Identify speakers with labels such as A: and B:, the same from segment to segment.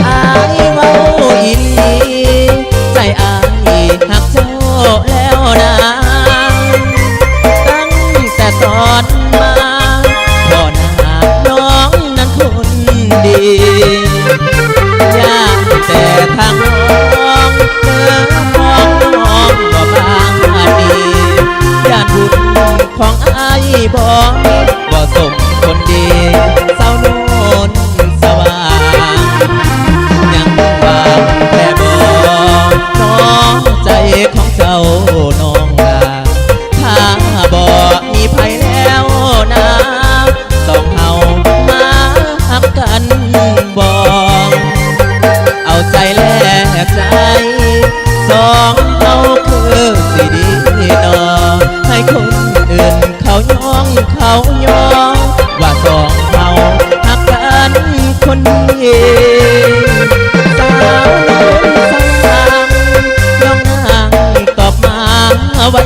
A: อายเว้าอีหลีใจอายหักเจ้าแล้วนะตั้งแต่ตอนมาพ่อหน้าน้องนั้นคนดียากแต่ทางน้องเนื้อของน้องบ่บางดีย่านบุญของอายบ่สมคนดีเศร้าโน่นสว่างยังวางแค่บ่น้องใจของเจ้าน้องลาถ้าบ่มีภัยแล้วนะต้องเอามาหักกันบ่เอาใจแลกใจสองเอาคือสิดีนอให้คนอื่นเขาย่องเขาย่องว่าสองเขาหักกันคนดีสาวโน้นสางย่องนางตอบมาไว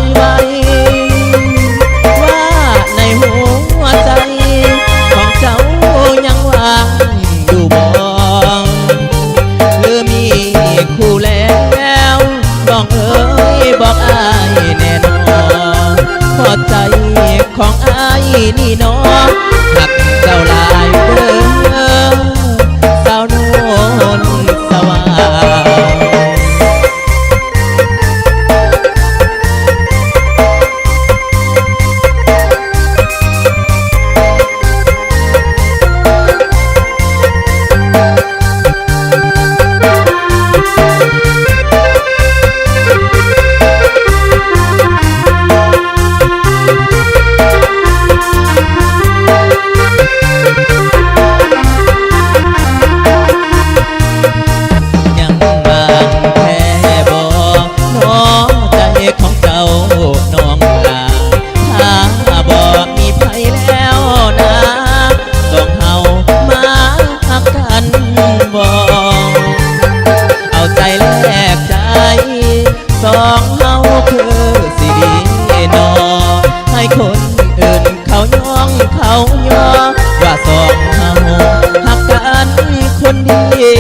A: ว่าในหัวใจของเจ้ายังว่างอยู่บ่หรือมีคู่แล้วบอกเอ้ยบอกอายแน่นอนพอใจของอายนี่น้องหักเจ้าลายเด้อสาวโน่นสว่างสองเฮาคือสิดีนอให้คนอื่นเขาย่องเขาย่อว่าสองเฮาหักกันคนดี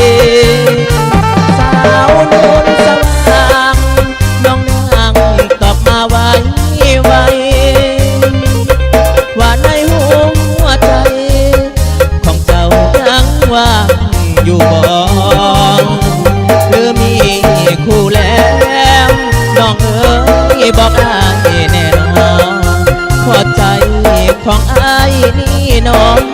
A: สาวโน้นสว่างน้องนางตอบมาไวว่าในหัวใจของเจ้ายังว่างอยู่บ่หรือมีคู่แล้วน้องเอ๋ยบอกอายแน่นอนพอใจของอายนี่น้อง